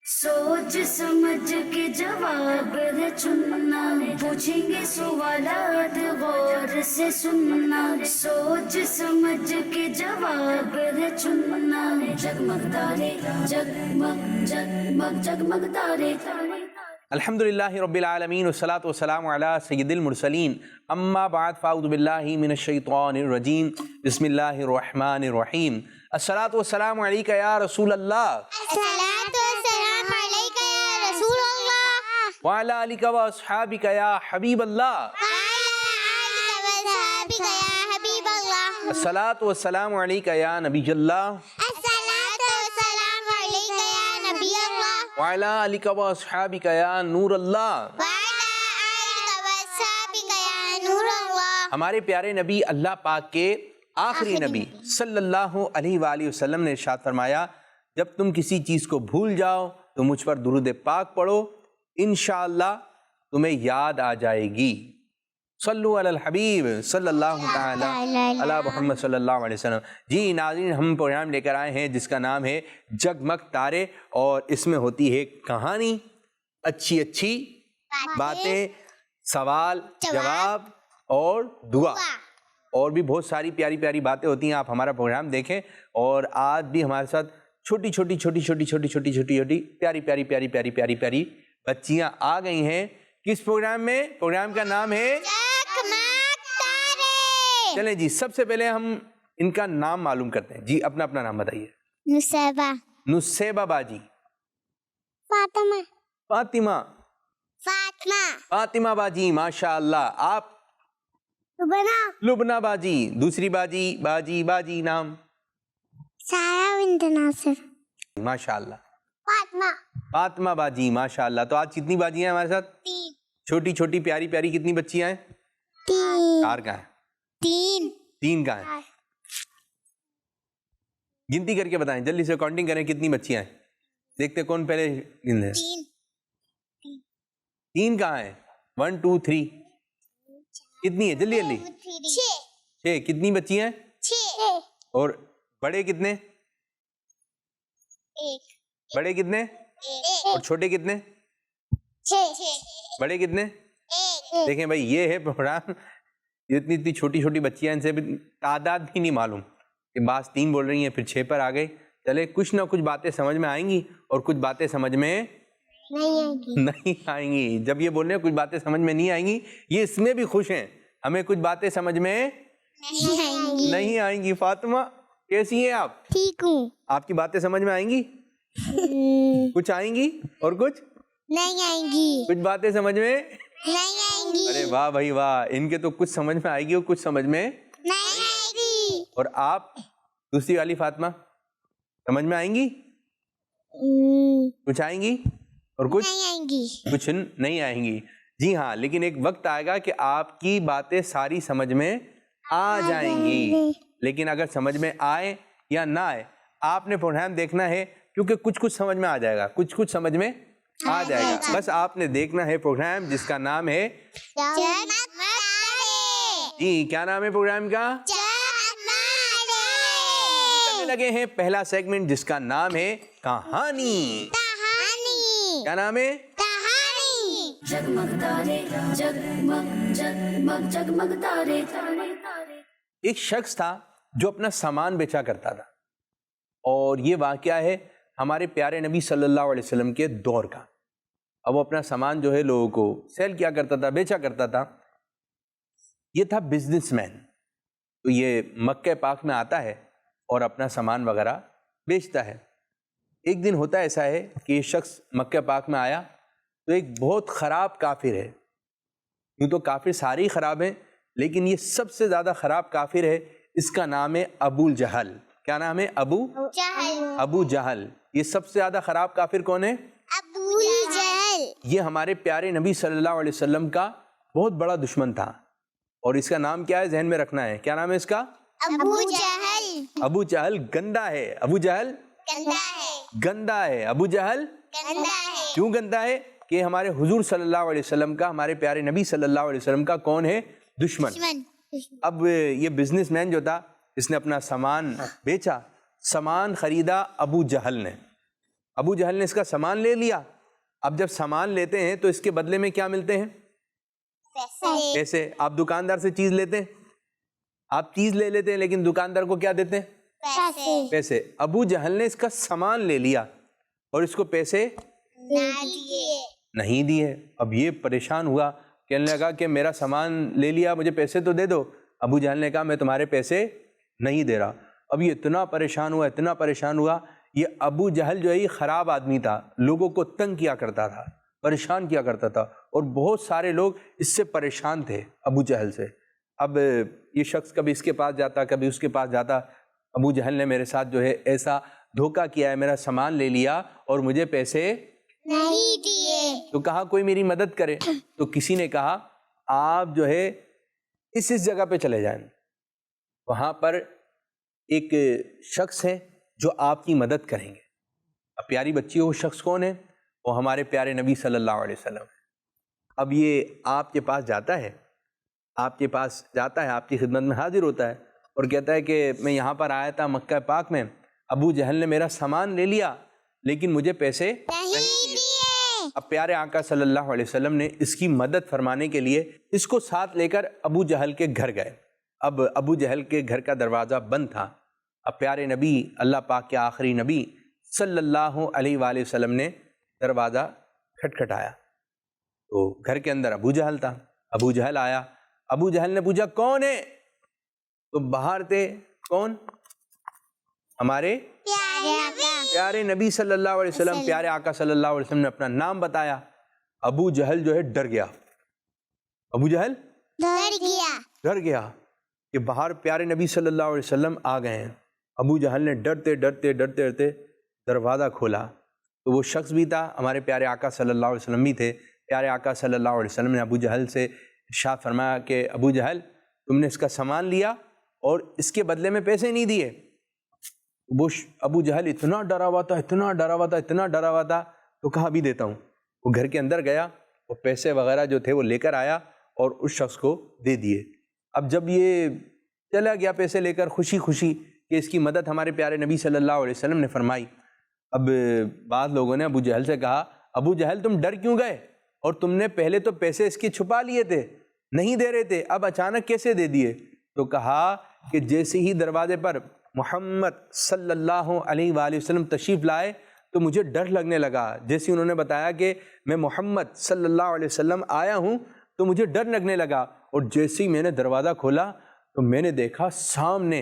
سوچ سمجھ کے جواب ہے چننا، پوچھیں گے سوالات غور سے سننا، سوچ سمجھ کے جواب ہے چننا، جگمگ تارے جگمگ جگمگ جگمگ تارے۔ الحمدللہ رب العالمین والصلاة والسلام علی سید المرسلین، اما بعد فاعوذ باللہ من الشیطان الرجیم، بسم اللہ الرحمن الرحیم۔ الصلاة والسلام علیکہ یا رسول اللہ، الصلاۃ والسلام علیکہ یا رسول اللہ، وعلی آلکہ و اصحابکہ یا حبیب اللہ، وعلی آلکہ وصحبکہ یا حبیب اللہ، الصلاة والسلام علیکہ یا نبی اللہ، الصلاۃ والسلام علیکہ یا نبی اللہ، وعلی آلکہ و اصحابکہ یا نور اللہ۔ وعلی آلکہ وصحبکہ یا نور اللہ۔ ہمارے پیارے نبی اللہ پاک کے آخری نبی صلی اللہ علیہ وآلہ وسلم نے ارشاد فرمایا، جب تم کسی چیز کو بھول جاؤ تو مجھ پر درود پاک پڑھو، انشاءاللہ تمہیں یاد آ جائے گی۔ صلو علی الحبیب صلی اللہ تعالی علی محمد صلی اللہ علیہ وسلم۔ جی ناظرین، ہم پروگرام لے کر آئے ہیں جس کا نام ہے جگمگ تارے، اور اس میں ہوتی ہے کہانی، اچھی اچھی باتیں، سوال جواب اور دعا، اور بھی بہت ساری پیاری پیاری باتیں ہوتی ہیں۔ آپ ہمارا پروگرام دیکھیں، اور آج بھی ہمارے ساتھ چھوٹی چھوٹی چھوٹی چھوٹی چھوٹی چھوٹی چھوٹی چھوٹی پیاری پیاری پیاری پیاری پیاری پیاری بچیاں آ گئی ہیں۔ کس پروگرام میں؟ پروگرام کا نام ہے جگمگ تارے۔ چلیں جی، سب سے پہلے ہم ان کا نام معلوم کرتے ہیں۔ جی اپنا اپنا نام بتائیے۔ نصیبہ، نصیبہ باجی، فاطمہ، فاطمہ، فاطمہ، فاطمہ باجی ماشاء اللہ۔ آپ؟ لبنہ، لبنہ باجی، دوسری باجی، باجی باجی نام؟ سارہ بنت ناصر، ماشاء اللہ۔ فاطمہ، فاطمہ باجی ماشاء اللہ۔ تو آج کتنی باجی ہیں ہمارے ساتھ؟ تین، چھوٹی چھوٹی پیاری پیاری کتنی بچیاں ہیں؟ تین، چار کہاں ہیں؟ تین، تین کہاں ہیں؟ گنتی کر کے بتائیں، جلدی سے کاؤنٹنگ کریں کتنی بچیاں ہیں، دیکھتے کون پہلے گن ہے۔ تین، تین کہاں ہیں؟ 1 2 3 کتنی ہے؟ جلدی جلدی۔ چھ، 6 کتنی بچی ہیں؟ چھ، اور بڑے کتنے؟ ایک، بڑے کتنے ایک، اور چھوٹے کتنے؟ چھ، بڑے کتنے؟ ایک، دیکھیں بھائی، یہ ہے پروگرام، اتنی اتنی چھوٹی چھوٹی بچیاں، ان سے بھی تعداد بھی نہیں معلوم کہ بعض 3 بول رہی ہیں پھر 6 پر آ گئے۔ چلے کچھ نہ کچھ باتیں سمجھ میں آئیں گی اور کچھ باتیں سمجھ میں نہیں آئے گی، نہیں آئیں گی۔ جب یہ بول رہے ہیں کچھ باتیں سمجھ میں نہیں آئیں گی، یہ اس میں بھی خوش ہیں، ہمیں کچھ باتیں سمجھ میں نہیں آئیں گی، نہیں آئیں گی۔ فاطمہ کیسی ہیں آپ؟ ٹھیک ہوں، آپ کی باتیں سمجھ میں آئیں گی؟ کچھ آئیں گی اور کچھ نہیں آئیں گی، کچھ باتیں سمجھ میں؟ نہیں آئیں گی، ارے واہ بھائی واہ، ان کے تو کچھ سمجھ میں آئے گی اور کچھ سمجھ میں۔ نہیں آئے گی، اور آپ دوسری والی فاطمہ سمجھ میں آئیں گی؟ کچھ آئیں گی اور کچھ نہیں آئیں گی، کچھ نہیں آئیں گی۔ جی ہاں، لیکن ایک وقت آئے گا کہ آپ کی باتیں ساری سمجھ میں آ جائیں گی، لیکن اگر سمجھ میں آئے یا نہ آئے، آپ نے پروگرام دیکھنا ہے، کیونکہ کچھ کچھ سمجھ میں آ جائے گا، کچھ کچھ سمجھ میں آ جائے گا۔ بس آپ نے دیکھنا ہے پروگرام جس کا نام ہے جگمگ تارے، جی، کیا نام ہے پروگرام کا؟ جگمگ کرنے لگے ہیں پہلا سیگمنٹ جس کا نام ہے کہانی۔ کہانی، کیا نام ہے؟ کہانی، جگمگ تارے جگمگ جگمگ جگمگ تارے تارے تارے۔ ایک شخص تھا جو اپنا سامان بیچا کرتا تھا، اور یہ واقعہ ہے ہمارے پیارے نبی صلی اللہ علیہ وسلم کے دور کا۔ اب وہ اپنا سامان جو ہے لوگوں کو سیل کیا کرتا تھا، بیچا کرتا تھا۔ یہ تھا بزنس مین، تو یہ مکہ پاک میں آتا ہے اور اپنا سامان وغیرہ بیچتا ہے۔ ایک دن ہوتا ایسا ہے کہ یہ شخص مکہ پاک میں آیا تو ایک بہت خراب کافر ہے، یوں تو کافر سارے ہی خراب ہیں، لیکن یہ سب سے زیادہ خراب کافر ہے، اس کا نام ہے ابو جہل۔ کیا نام ہے؟ جہل، ابو جہل۔ یہ سب سے زیادہ خراب کافر کون ہے؟ ابو جہل، یہ ہمارے پیارے نبی صلی اللہ علیہ وسلم کا بہت بڑا دشمن تھا، اور اس کا نام کیا ہے؟ ذہن میں رکھنا ہے، کیا نام ہے اس کا؟ ابو جہل، ابو جہل گندا ہے۔ ابو جہل گندا ہے، گندا ہے۔ ابو جہل گندا ہے، کیوں گندا ہے؟ کہ ہمارے حضور صلی اللہ علیہ وسلم کا، ہمارے پیارے نبی صلی اللہ علیہ وسلم کا کون ہے؟ دشمن۔ دشمن، اب یہ بزنس مین جو تھا، اس نے اپنا سامان بیچا، سامان خریدا ابو جہل نے، ابو جہل نے اس کا سامان لے لیا. اب جب سامان لیتے ہیں تو اس کے بدلے میں کیا ملتے ہیں؟ پیسے. آپ دکاندار سے چیز لیتے ہیں, آپ چیز لے لیتے ہیں, لیکن دکاندار کو کیا دیتے ہیں؟ پیسے. ابو جہل نے اس کا سامان لے لیا اور اس کو پیسے نہیں دیے. اب یہ پریشان ہوا, کہنے لگا کہ میرا سامان لے لیا, مجھے پیسے تو دے دو. ابو جہل نے کہا میں تمہارے پیسے نہیں دے رہا. اب یہ اتنا پریشان ہوا, اتنا پریشان ہوا. یہ ابو جہل جو ہے یہ خراب آدمی تھا, لوگوں کو تنگ کیا کرتا تھا, پریشان کیا کرتا تھا, اور بہت سارے لوگ اس سے پریشان تھے ابو جہل سے. اب یہ شخص کبھی اس کے پاس جاتا, کبھی اس کے پاس جاتا. ابو جہل نے میرے ساتھ جو ہے ایسا دھوکہ کیا ہے, میرا سامان لے لیا اور مجھے پیسے نہیں دیے. تو کہا کوئی میری مدد کرے. تو کسی نے کہا آپ جو ہے اس جگہ پہ چلے جائیں, وہاں پر ایک شخص ہے جو آپ کی مدد کریں گے. اب پیاری بچی وہ شخص کون ہے؟ وہ ہمارے پیارے نبی صلی اللہ علیہ وسلم. اب یہ آپ کے پاس جاتا ہے, آپ کے پاس جاتا ہے, آپ کی خدمت میں حاضر ہوتا ہے اور کہتا ہے کہ میں یہاں پر آیا تھا مکہ پاک میں, ابو جہل نے میرا سامان لے لیا لیکن مجھے پیسے نہیں دیے. اب پیارے آقا صلی اللہ علیہ وسلم نے اس کی مدد فرمانے کے لیے اس کو ساتھ لے کر ابو جہل کے گھر گئے. اب ابو جہل کے گھر کا دروازہ بند تھا. اب پیارے نبی, اللہ پاک کے آخری نبی صلی اللہ علیہ وآلہ وسلم نے دروازہ کھٹکھٹایا تو گھر کے اندر ابو جہل تھا. ابو جہل آیا, ابو جہل نے پوچھا کون ہے؟ تو باہر تھے کون؟ ہمارے پیارے نبی صلی اللہ علیہ وسلم. پیارے آقا صلی اللہ علیہ وسلم نے اپنا نام بتایا. ابو جہل جو ہے ڈر گیا, ابو جہل ڈر گیا کہ باہر پیارے نبی صلی اللہ علیہ وسلم آ گئے ہیں. ابو جہل نے ڈرتے ڈرتے ڈرتے ڈرتے دروازہ کھولا تو وہ شخص بھی تھا, ہمارے پیارے آقا صلی اللہ علیہ وسلم بھی تھے. پیارے آقا صلی اللہ علیہ وسلم نے ابو جہل سے ارشاد فرمایا کہ ابو جہل تم نے اس کا سامان لیا اور اس کے بدلے میں پیسے نہیں دیے. وہ ابو جہل اتنا ڈرا ہوا تھا, اتنا ڈرا ہوا تھا, اتنا ڈرا ہوا تھا, تو کہا ابھی دیتا ہوں. وہ گھر کے اندر گیا, وہ پیسے وغیرہ جو تھے وہ لے کر آیا اور اس شخص کو دے دیے. اب جب یہ چلا گیا پیسے لے کر خوشی خوشی کہ اس کی مدد ہمارے پیارے نبی صلی اللہ علیہ وسلم نے فرمائی. اب بعض لوگوں نے ابو جہل سے کہا ابو جہل تم ڈر کیوں گئے, اور تم نے پہلے تو پیسے اس کے چھپا لیے تھے, نہیں دے رہے تھے, اب اچانک کیسے دے دیے؟ تو کہا کہ جیسے ہی دروازے پر محمد صلی اللہ علیہ وآلہ وسلم تشریف لائے تو مجھے ڈر لگنے لگا. جیسے انہوں نے بتایا کہ میں محمد صلی اللہ علیہ وسلم آیا ہوں تو مجھے ڈر لگنے لگا, اور جیسے ہی میں نے دروازہ کھولا تو میں نے دیکھا سامنے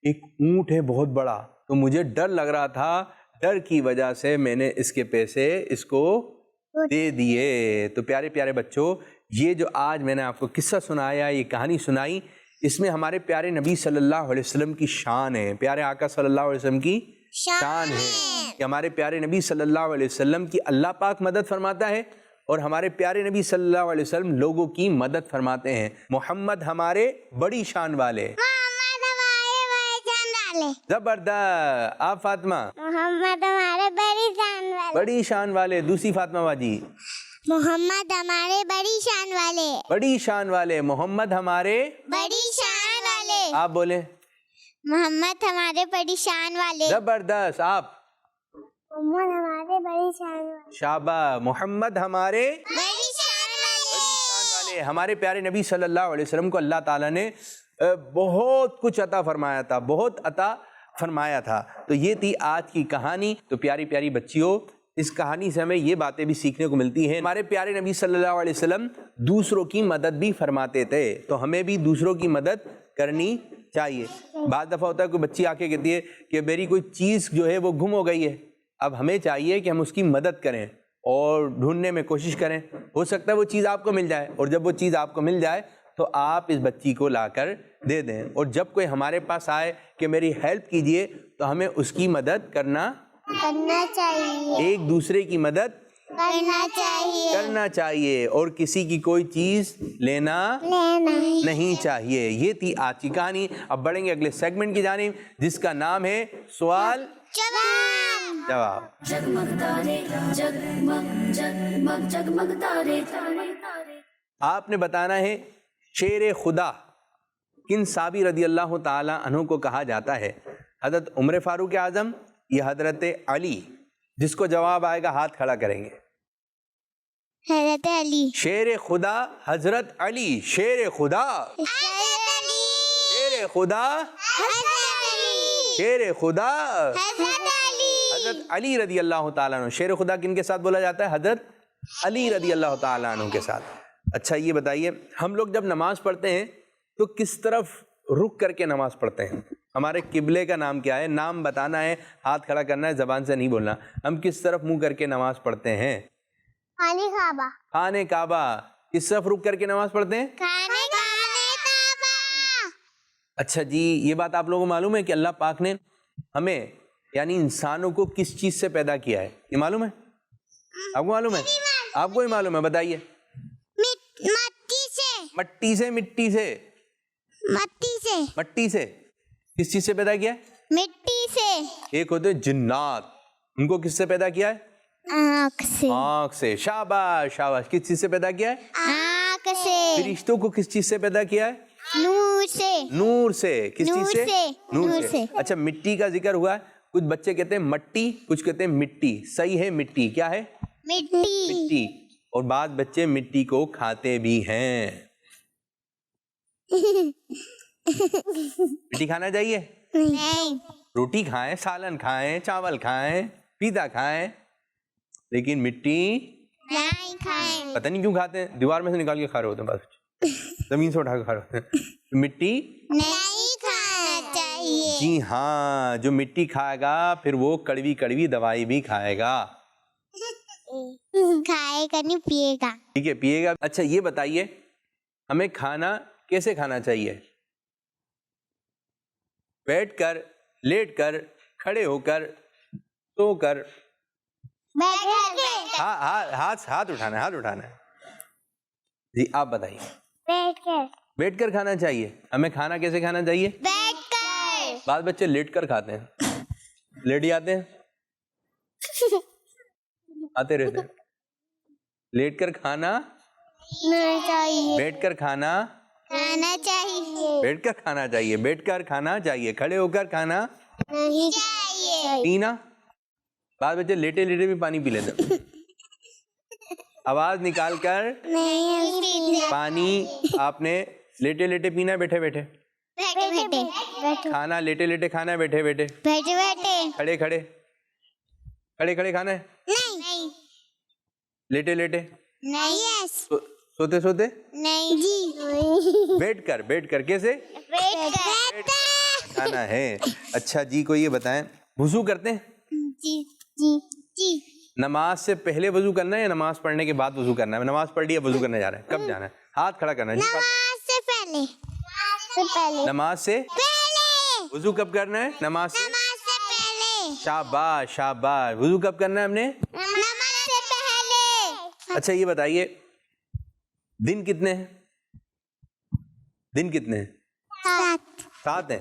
ایک اونٹ ہے بہت بڑا, تو مجھے ڈر لگ رہا تھا, ڈر کی وجہ سے میں نے اس کے پیسے اس کو دے دیے. تو پیارے پیارے بچوں, یہ جو آج میں نے آپ کو قصہ سنایا, یہ کہانی سنائی, اس میں ہمارے پیارے نبی صلی اللہ علیہ وسلم کی شان ہے, پیارے آقا صلی اللہ علیہ وسلم کی شان ہے کہ ہمارے پیارے نبی صلی اللہ علیہ وسلم کی اللہ پاک مدد فرماتا ہے اور ہمارے پیارے نبی صلی اللہ علیہ وسلم لوگوں کی مدد فرماتے ہیں. محمد ہمارے بڑی شان والے, زبردست. آپ فاطمہ محمد ہمارے بڑی شان والے. بڑی شان والے. دوسری فاطمہ باجی محمد ہمارے بڑی شان والے. بڑی شان والے. محمد ہمارے بڑی شان والے. آپ بولیں محمد ہمارے بڑی شان والے. زبردست. آپ محمد ہمارے بڑی شان والے. شاباش. محمد ہمارے بڑی شان والے. ہمارے پیارے نبی صلی اللہ علیہ وسلم کو اللہ تعالیٰ نے بہت کچھ عطا فرمایا تھا, بہت عطا فرمایا تھا. تو یہ تھی آج کی کہانی. تو پیاری پیاری بچیوں, اس کہانی سے ہمیں یہ باتیں بھی سیکھنے کو ملتی ہیں. ہمارے پیارے نبی صلی اللہ علیہ وسلم دوسروں کی مدد بھی فرماتے تھے, تو ہمیں بھی دوسروں کی مدد کرنی چاہیے. بعض دفعہ ہوتا ہے کوئی بچی آ کے کہتی ہے کہ میری کوئی چیز جو ہے وہ گم ہو گئی ہے. اب ہمیں چاہیے کہ ہم اس کی مدد کریں اور ڈھونڈنے میں کوشش کریں. ہو سکتا ہے وہ چیز آپ کو مل جائے, اور جب وہ چیز آپ کو مل جائے تو آپ اس بچی کو لا کر دے دیں. اور جب کوئی ہمارے پاس آئے کہ میری ہیلپ کیجئے تو ہمیں اس کی مدد کرنا چاہیے, ایک دوسرے کی مدد کرنا چاہیے, اور کسی کی کوئی چیز لینا نہیں چاہیے. یہ تھی آج کی کہانی. اب بڑھیں گے اگلے سیگمنٹ کی جانب جس کا نام ہے سوال جواب. جگمگ تارے جگمگ جگمگ جگمگ تارے تارے تارے. آپ نے بتانا ہے شیر خدا کن صحابی رضی اللہ تعالی عنہ کو کہا جاتا ہے؟ حضرت عمر فاروق اعظم یا حضرت علی جس کو جواب آئے گا ہاتھ کھڑا کریں گے. حضرت علی. شیر خدا حضرت علی. شیر خدا. حضرت علی. شیر خدا. حضرت علی. شیر خدا. حضرت علی. حضرت علی رضی اللہ تعالیٰ عنہ. شیر خدا کن کے ساتھ بولا جاتا ہے؟ حضرت علی رضی اللہ تعالیٰ عنہ کے ساتھ. اچھا یہ بتائیے ہم لوگ جب نماز پڑھتے ہیں تو کس طرف رک کر کے نماز پڑھتے ہیں؟ ہمارے قبلے کا نام کیا ہے؟ نام بتانا ہے, ہاتھ کھڑا کرنا ہے, زبان سے نہیں بولنا. ہم کس طرف منہ کر کے نماز پڑھتے ہیں؟ خانہ کعبہ. خانہ کعبہ. کس طرف رک کر کے نماز پڑھتے ہیں؟ خانہ کعبہ. اچھا جی یہ بات آپ لوگوں کو معلوم ہے کہ اللہ پاک نے ہمیں یعنی انسانوں کو کس چیز سے پیدا کیا ہے؟ یہ معلوم ہے آپ کو؟ معلوم ہے آپ کو؟ ہی معلوم ہے بتائیے. مٹی سے. مٹی سے. مٹی سے. مٹی سے. مٹی سے. کس چیز سے پیدا کیا ہے؟ مٹی سے. ایک ہوتے ہیں جنات, ان کو کس سے پیدا کیا ہے؟ آنکھ سے. آنکھ سے. شاباش شاباش. کس چیز سے پیدا کیا ہے؟ آنکھ سے. فرشتوں کو کس چیز سے پیدا کیا ہے؟ نور سے. نور سے. کس چیز سے؟ نور سے. اچھا مٹی کا ذکر ہوا ہے, کچھ بچے کہتے ہیں مٹی, کچھ کہتے ہیں مٹی. صحیح ہے مٹی. کیا ہے؟ مٹی. مٹی. اور بعض بچے مٹی کو کھاتے بھی ہیں. مٹی کھانا چاہیے؟ نہیں. روٹی کھائیں, سالن کھائیں, چاول کھائیں, پیتا کھائیں, لیکن مٹی نہیں کھائیں. پتہ نہیں کیوں کھاتے ہیں. دیوار میں سے نکال کے کھا رہے ہوتے ہیں, بس زمین سے اٹھا کے کھا رہے ہوتے ہیں. مٹی نہیں کھانا چاہیے. جی ہاں, جو مٹی کھائے گا پھر وہ کڑوی کڑوی دوائی بھی کھائے گا. کھائے گا نہیں, پیے گا. ٹھیک ہے پیے گا. اچھا یہ بتائیے ہمیں کھانا کیسے کھانا چاہیے؟ بیٹھ کر, لیٹ کر, کھڑے ہو کر, سو کر؟ ہاتھ اٹھانا ہے, ہاتھ اٹھانا ہے. جی آپ بتائیے. بیٹھ کر. بیٹھ کر کھانا چاہیے. ہمیں کھانا کیسے کھانا چاہیے؟ بیٹھ کر. بعض بچے لیٹ کر کھاتے ہیں. لیٹ ہی آتے ہیں, آتے رہتے ہیں. لیٹ کر کھانا چاہیے. بیٹھ کر کھانا کھانا چاہیے. بیٹھ کر کھانا چاہیے. بیٹھ کر کھانا چاہیے. کھڑے ہو کر کھانا نہیں چاہیے. پینا. بعض بچے لیٹے لیٹے بھی پانی پی لیتے ہیں. آواز نکال کر نہیں. پانی آپ نے لیٹے لیٹے پینا ہے, بیٹھے بیٹھے. بیٹھے کھانا لیٹے لیٹے کھانا ہے, بیٹھے بیٹھے. بیٹھے بیٹھے. کھڑے کھڑے کھڑے کھڑے کھانا ہے, نہیں. لیٹے لیٹے. نہیں. سوتے سوتے. نہیں جی. بیٹھ کر کیسے بیٹھ کر کھانا ہے. اچھا جی کوئی یہ بتائیں وضو کرتے ہیں؟ جی جی جی. نماز سے پہلے وضو کرنا ہے یا نماز پڑھنے کے بعد وضو کرنا ہے؟ نماز پڑھ لیا وضو کرنے جا رہے ہیں, کب جانا ہے؟ ہاتھ کھڑا کرنا ہے. نماز سے پہلے. نماز سے پہلے. وضو کب کرنا ہے؟ نماز سے. نماز سے پہلے. شاباش شاباش. وضو کب کرنا ہے ہم نے؟ نماز سے پہلے. اچھا یہ بتائیے دن کتنے ہیں؟ دن کتنے ہیں؟ 7 ہیں.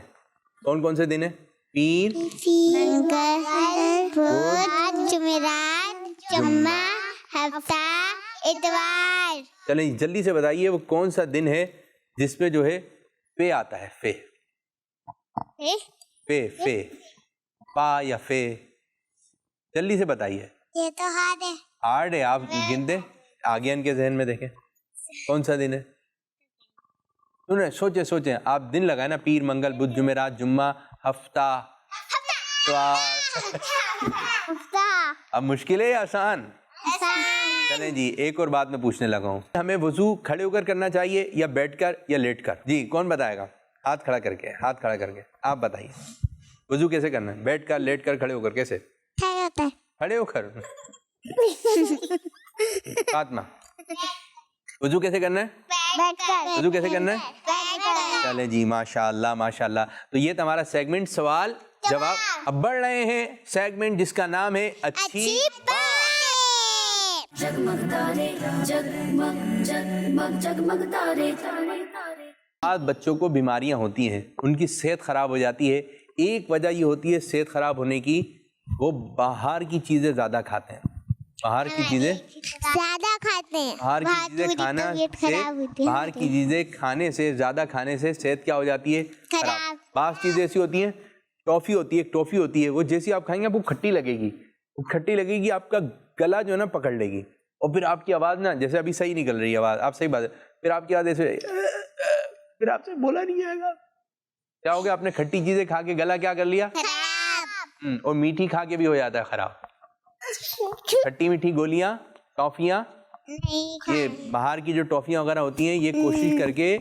کون کون سے دن ہیں؟ پیر, جمعرات, جمعہ, ہفتہ, اتوار. چلیں جلدی سے بتائیے وہ کون سا دن ہے جس پہ جو ہے فے آتا ہے؟ فے فے فے پا یا فے, جلدی سے بتائیے. یہ تو ہارڈ ہے. ہارڈ ہے, آپ گن دیں آگے ان کے ذہن میں دیکھیں کون سا دن ہے. سنیں سوچیں آپ دن لگائیں نا, پیر, منگل, بدھ, جمعرات, جمعہ, ہفتہ, اتوار. اب مشکل ہے یا آسان؟ چلیں جی ایک اور بات میں پوچھنے لگا ہوں, ہمیں وضو کھڑے ہو کر کرنا چاہیے یا بیٹھ کر یا لیٹ کر؟ جی کون بتائے گا؟ ہاتھ کھڑا کر کے, ہاتھ کھڑا کر کے آپ بتائیے وضو کیسے کرنا ہے؟ بیٹھ کر, لیٹ کر, کھڑے ہو کر؟ کیسے کھڑے ہو کر؟ فاطمہ وضو کیسے کرنا ہے؟ وضو کیسے کرنا ہے؟ چلیں جی ماشاء اللہ ماشاء اللہ. تو یہ تمہارا سیگمنٹ سوال جواب. اب بڑھ رہے ہیں سیگمنٹ جس کا نام ہے اچھی بات. جگمگ تارے جگمگ جگمگ جگمگ تارے تارے تارے. بعض بچوں کو بیماریاں ہوتی ہیں, ان کی صحت خراب ہو جاتی ہے. ایک وجہ یہ ہوتی ہے صحت خراب ہونے کی, وہ باہر کی چیزیں زیادہ کھاتے ہیں. باہر کی چیزیں زیادہ کھاتے ہیں. باہر کی چیزیں کھانا سے, باہر کی چیزیں کھانے سے, زیادہ کھانے سے صحت کیا ہو جاتی ہے؟ خراب. بعض چیزیں ایسی ہوتی ہیں, ٹافی ہوتی ہے, ایک ٹافی ہوتی ہے, وہ جیسی آپ کھائیں گے آپ کو کھٹی لگے گی, وہ کھٹی لگے گی، آپ کا گلا جو ہے نا پکڑ لے گی، اور پھر آپ کی آواز نا جیسے ابھی صحیح نکل رہی ہے آواز، آپ صحیح بات ہے، پھر آپ کی آواز ایسے پھر آپ سے بولا نہیں جائے گا. کیا ہو گیا؟ آپ نے کھٹی چیزیں کھا کے گلا کیا کر لیا، اور میٹھی کھا کے بھی ہو جاتا ہے خراب. کھٹی میٹھی گولیاں، ٹافیاں، یہ باہر کی جو ٹافیاں وغیرہ ہوتی ہیں، یہ کوشش کر کے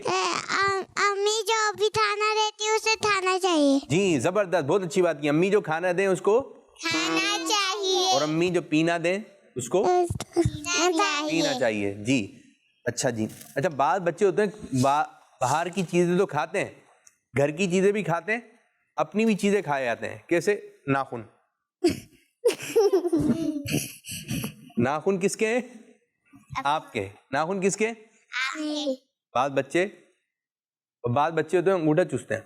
امی جو بھی کھانا دیتی ہے اسے کھانا چاہیے. جی زبردست، بہت اچھی بات کی. امی جو کھانا دیں اس کو کھانا چاہیے. اور امی جو پینا دیں اس کو پینا چاہیے. جی اچھا جی. اچھا بعض بچے ہوتے ہیں باہر کی چیزیں تو کھاتے ہیں، گھر کی چیزیں بھی کھاتے ہیں، اپنی بھی چیزیں کھائے جاتے ہیں. کیسے؟ ناخن. ناخن کس کے ہیں؟ آپ کے. ناخن کس کے؟ بعض بچے ہوتے ہیں انگوٹھا چوستے ہیں،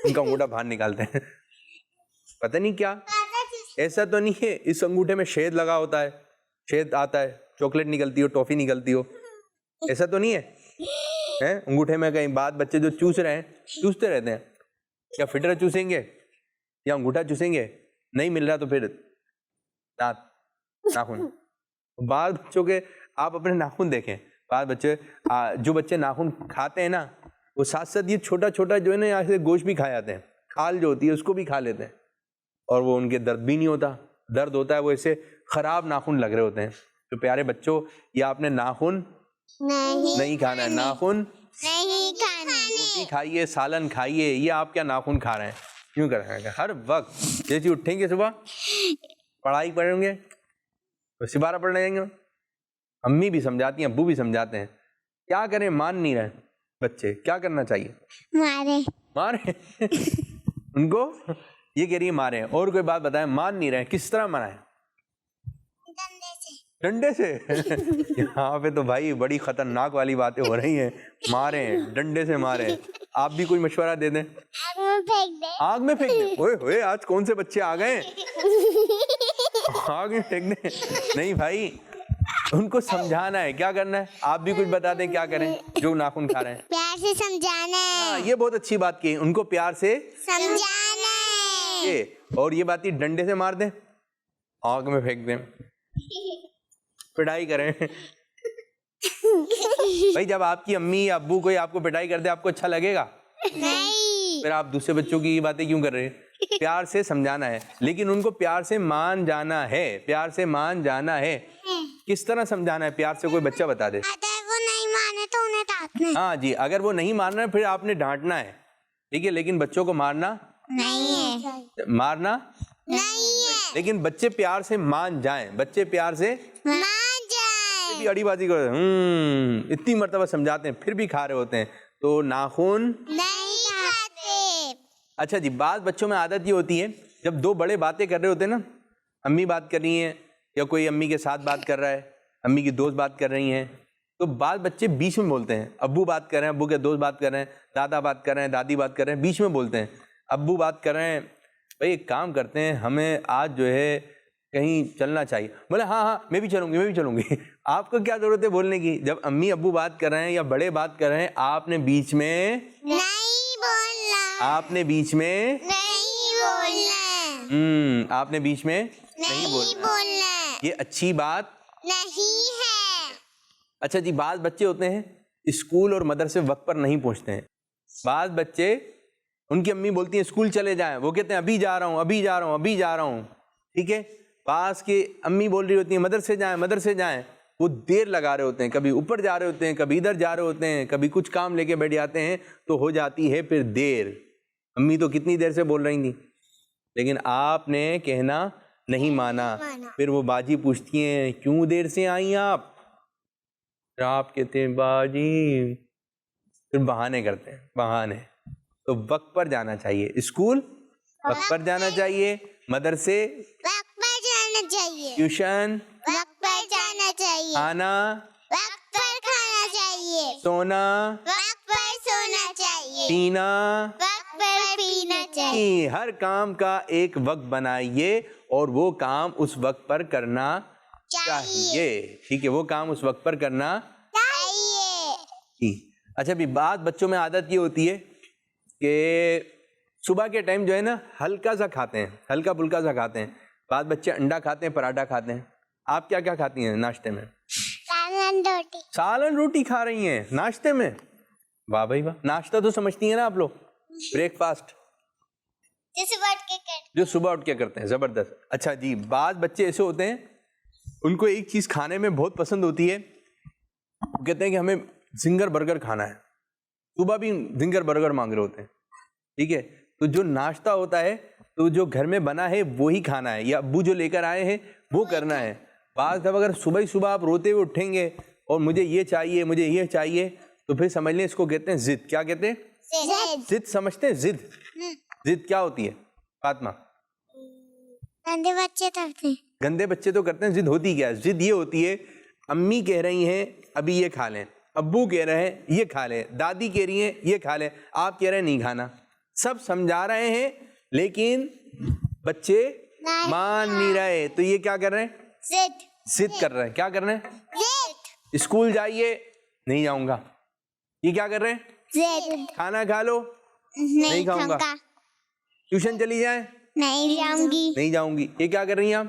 ان کا انگوٹھا باہر نکالتے ہیں. پتہ نہیں کیا. ایسا تو نہیں ہے اس انگوٹھے میں شہد لگا ہوتا ہے، شہد آتا ہے، چاکلیٹ نکلتی ہو، ٹافی نکلتی ہو، ایسا تو نہیں ہے انگوٹھے میں. کہیں بعد بچے جو چوس رہے ہیں چوستے رہتے ہیں. کیا فٹرا چوسیں گے یا انگوٹھا چوسیں گے؟ نہیں مل رہا تو پھر ناخن. بعض بچوں کے آپ اپنے ناخن دیکھیں، بعض بچے جو بچے ناخن کھاتے ہیں نا، وہ ساتھ ساتھ یہ چھوٹا چھوٹا جو ہے نا یہاں سے گوشت بھی کھا جاتے ہیں، کھال جو ہوتی ہے اس کو بھی کھا لیتے ہیں، اور وہ ان کے درد بھی نہیں ہوتا. درد ہوتا ہے وہ ایسے خراب ناخن لگ رہے ہوتے ہیں. تو پیارے بچوں، یہ آپ نے ناخن نہیں کھانا ہے، ناخن نہیں کھانا. روٹی کھائیے، سالن کھائیے. یہ آپ کیا ناخن کھا رہے ہیں؟ کیوں کر رہے ہیں؟ ہر وقت جیسے اٹھیں گے صبح پڑھائی پڑھیں گے، سپارہ پڑھنے جائیں گے. امی بھی سمجھاتی ہیں، ابو بھی سمجھاتے ہیں. کیا کریں؟ مان نہیں رہے بچے. کیا کرنا چاہیے؟ مارے ان کو. یہ کہہ رہی ہے مارے. اور کوئی بات بتائیں، مان نہیں رہے، کس طرح منائیں؟ ڈنڈے سے. یہاں پہ تو بھائی بڑی خطرناک والی باتیں ہو رہی ہیں. ماریں، ڈنڈے سے ماریں. آپ بھی کوئی مشورہ دے دیں. آگ میں پھینک دیں. اوئے ہوئے، آج کون سے بچے آ گئے؟ آگ میں پھینک دیں؟ نہیں بھائی، ان کو سمجھانا ہے. کیا کرنا ہے؟ آپ بھی کچھ بتا دیں کیا کریں جو ناخن کھا رہے ہیں. پیار سے سمجھانا ہے. ہاں یہ بہت اچھی بات کی. ان کو پیار سے سمجھانا ہے. اور یہ بات ڈنڈے سے مار دیں، آگ میں پھینک دیں، پٹائی کریں. بھائی جب آپ کی امی یا ابو کوئی آپ کو پٹائی کر دے، آپ کو اچھا لگے گا؟ نہیں. پھر آپ دوسرے بچوں کی یہ باتیں کیوں کر رہے ہیں؟ پیار سے سمجھانا ہے، لیکن ان کو پیار سے مان جانا ہے. پیار سے مان جانا ہے. کس طرح سمجھانا ہے پیار سے؟ کوئی بچہ بتا دے. اگر وہ نہیں مانے تو انہیں ڈانٹنا ہے. ہاں جی، اگر وہ نہیں مان رہا ہے پھر آپ نے ڈانٹنا ہے. ٹھیک ہے، لیکن بچوں کو مارنا نہیں ہے. مارنا نہیں ہے. لیکن بچے پیار سے مان جائیں. بچے پیار سے مان جائے. بھی اڑی بازی کرتے ہیں، اتنی مرتبہ سمجھاتے ہیں پھر بھی کھا رہے ہوتے ہیں. تو ناخن نہیں کھاتے. اچھا جی. بعض بچوں میں عادت یہ ہوتی ہے، جب دو بڑے باتیں کر رہے ہوتے ہیں نا، امی بات کر رہی ہیں یا کوئی امی کے ساتھ بات کر رہا ہے، امی کی دوست بات کر رہی ہیں، تو بعض بچے بیچ میں بولتے ہیں. ابو بات کر رہے ہیں، ابو کے دوست بات کر رہے ہیں، دادا بات کر رہے ہیں، دادی بات کر رہے ہیں، بیچ میں بولتے ہیں. ابو بات کر رہے ہیں، بھائی ایک کام کرتے ہیں، ہمیں آج جو ہے کہیں چلنا چاہیے. بولے ہاں میں بھی چلوں گی. آپ کو کیا ضرورت ہے بولنے کی؟ جب امی ابو بات کر رہے ہیں یا بڑے بات کر رہے ہیں، آپ نے بیچ میں نہیں بولنا. آپ نے بیچ میں نہیں بولنا. آپ نے بیچ میں نہیں بولنا. یہ اچھی بات نہیں ہے. اچھا جی. بعض بچے ہوتے ہیں اسکول اور مدرسے وقت پر نہیں پہنچتے ہیں. بعض بچے، ان کی امی بولتی ہیں اسکول چلے جائیں، وہ کہتے ہیں ابھی جا رہا ہوں. ٹھیک ہے. بعض کی امی بول رہی ہوتی ہیں مدرسے جائیں، وہ دیر لگا رہے ہوتے ہیں، کبھی اوپر جا رہے ہوتے ہیں، کبھی ادھر جا رہے ہوتے ہیں، کبھی کچھ کام لے کے بیٹھ جاتے ہیں، تو ہو جاتی ہے پھر دیر. امی تو کتنی دیر سے بول رہی تھیں، لیکن آپ نے کہنا نہیں مانا. پھر وہ باجی پوچھتی ہیں کیوں دیر سے آئیں آپ؟ آپ کہتے ہیں باجی، پھر بہانے کرتے ہیں، بہانے. تو وقت پر جانا چاہیے. اسکول وقت پر جانا چاہیے، مدرسے وقت پر جانا چاہیے. ٹیوشن وقت پر جانا چاہیے. کھانا وقت پر کھانا چاہیے. سونا وقت پر سونا چاہیے. پینا. وقت پر پینا چاہیے. ہر کام کا ایک وقت بنائیے اور وہ کام اس وقت پر کرنا چاہیے. ٹھیک ہے، وہ کام اس وقت پر کرنا چاہیے. اچھا بھی بعض بچوں میں عادت یہ ہوتی ہے کہ صبح کے ٹائم جو ہے نا ہلکا سا کھاتے ہیں، ہلکا پھلکا سا کھاتے ہیں. بعض بچے انڈا کھاتے ہیں، پراٹھا کھاتے ہیں. آپ کیا کیا کھاتی ہیں ناشتے میں؟ سالن روٹی. سالن روٹی کھا رہی ہیں ناشتے میں؟ واہ بھائی واہ. ناشتہ تو سمجھتی ہیں نا آپ لوگ، بریک فاسٹ جو صبح اٹھ کے کرتے ہیں. زبردست. اچھا جی، بعض بچے ایسے ہوتے ہیں ان کو ایک چیز کھانے میں بہت پسند ہوتی ہے، وہ کہتے ہیں کہ ہمیں زنگر برگر کھانا ہے. صبح بھی زنگر برگر مانگ رہے ہوتے ہیں. ٹھیک ہے، تو جو ناشتہ ہوتا ہے تو جو گھر میں بنا ہے وہی کھانا ہے، یا ابو جو لے کر آئے ہیں وہ کرنا ہے. بعض دفعہ اگر صبح ہی صبح آپ روتے ہوئے اٹھیں گے اور مجھے یہ چاہیے مجھے یہ چاہیے، تو پھر سمجھ لیں اس کو کہتے ہیں ضد. کیا کہتے ہیں؟ ضد. سمجھتے ہیں ضد؟ ضد کیا ہوتی ہے فاطمہ؟ گندے بچے کرتے ہیں. گندے بچے تو کرتے ہیں. ضد ہوتی کیا ہے؟ ضد یہ ہوتی ہے امی کہہ رہی ہیں ابھی یہ کھا لیں، ابو کہہ رہے ہیں یہ کھا لیں، دادی کہہ رہی ہیں یہ کھا لیں، آپ کہہ رہے ہیں نہیں کھانا. سب سمجھا رہے ہیں لیکن بچے مان نہیں رہے، تو یہ کیا کر رہے ہیں؟ ضد کر رہے ہیں. کیا کر رہے ہیں؟ اسکول جائیے، نہیں جاؤں گا. یہ کیا کر رہے ہیں؟ کھانا کھا لو، نہیں کھاؤں گا. ٹیوشن چلی جائیں، نہیں جاؤں گی. یہ کیا کر رہی ہیں آپ؟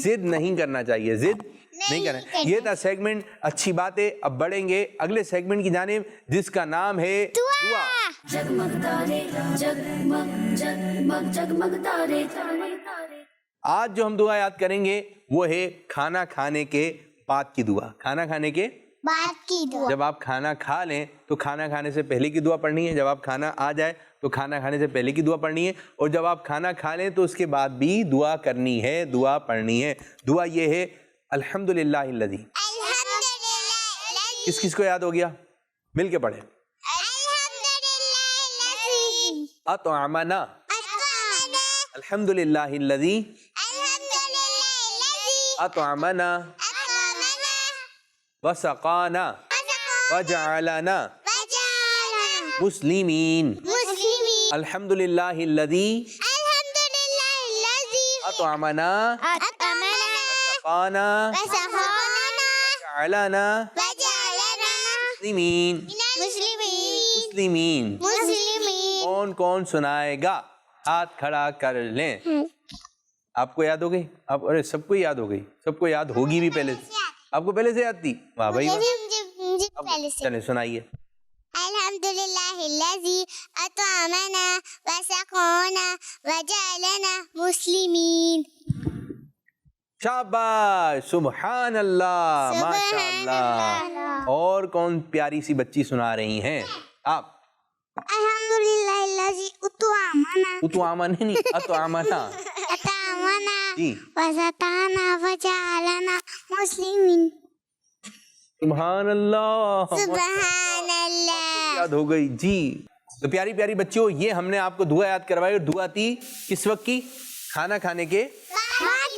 ضد نہیں کرنا چاہیے، ضد نہیں کرنا. یہ تھا سیگمنٹ. اچھی بات ہے. اب بڑھیں گے اگلے سیگمنٹ کی جانب جس کا نام ہے دعا. جگمگ تارے جگمگ جگمگ جگمگ تارے تارے تارے. آج جو ہم دعا یاد کریں گے وہ ہے کھانا کھانے کے بعد کی دعا. کھانا کھانے کے بات کی دعا. جب آپ کھانا کھا لیں تو کھانا کھانے سے پہلے کی دعا پڑھنی ہے. جب آپ کھانا آ جائے تو کھانا کھانے سے پہلے کی دعا پڑھنی ہے. اور جب آپ کھانا کھا لیں تو اس کے بعد بھی دعا کرنی ہے، دعا پڑھنی ہے. دعا یہ ہے الحمدللہ الذی. کس کس کو یاد ہو گیا؟ مل کے پڑھیں. اطعمنا. الحمدللہ الذی اطعمنا وسقانا وجعلنا مسلمین. الحمدللہ الذی اطعمنا وسقانا وجعلنا مسلمین. مسلمین کون کون سنائے گا؟ ہاتھ کھڑا کر لیں. آپ کو یاد ہو گئی؟ آپ ارے سب کو یاد ہو گئی، سب کو یاد ہوگی بھی پہلے سے. آپ کو پہلے سے یاد تھی؟ واہ بھائی. چلیں سنائیے. الحمدللہ الذی اطعمنا وسقانا وجعلنا مسلمین. شاباش، سبحان اللہ، ماشاء اللہ. اور کون پیاری سی بچی سنا رہی ہیں آپ؟ الحمدللہ الذی اطعمنا. اطعمنا نہیں، اطعمنا. جی. وسقانا وجعلنا مسلمین. سبحان اللہ، سبحان اللہ. یاد ہو گئی جی. تو پیاری پیاری بچیوں، یہ ہم نے آپ کو دعا یاد کروائی، اور دعا تھی کس وقت کی؟ کھانا کھانے کے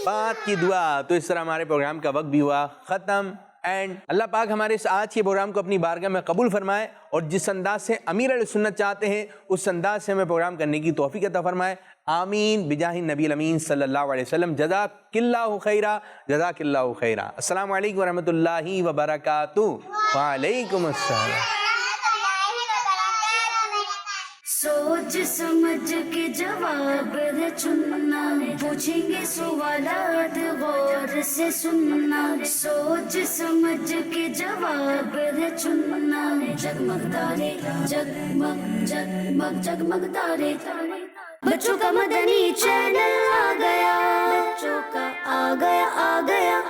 بعد کی دعا. تو اس طرح ہمارے پروگرام کا وقت بھی ہوا ختم. اینڈ اللہ پاک ہمارے اس آج کے پروگرام کو اپنی بارگاہ میں قبول فرمائے، اور جس انداز سے امیر علیہ سنت چاہتے ہیں اس انداز سے ہمیں پروگرام کرنے کی توفیق عطا فرمائے. آمین بجاہ نبی الامین صلی اللہ علیہ وسلم. جزاک اللہ خیرہ، جزاک اللہ خیرہ. السلام علیکم ورحمۃ اللہ وبرکاتہ. وعلیکم السلام. سوچ سمجھ کے جواب ہے چننا، پوچھیں گے سوالات غور سے سننا. سوچ سمجھ کے جواب ہے چننا. جگمگ تارے جگمگ جگمگ جگمگ تارے. بچوں کا مدنی چینل آ گیا، بچوں کا آ گیا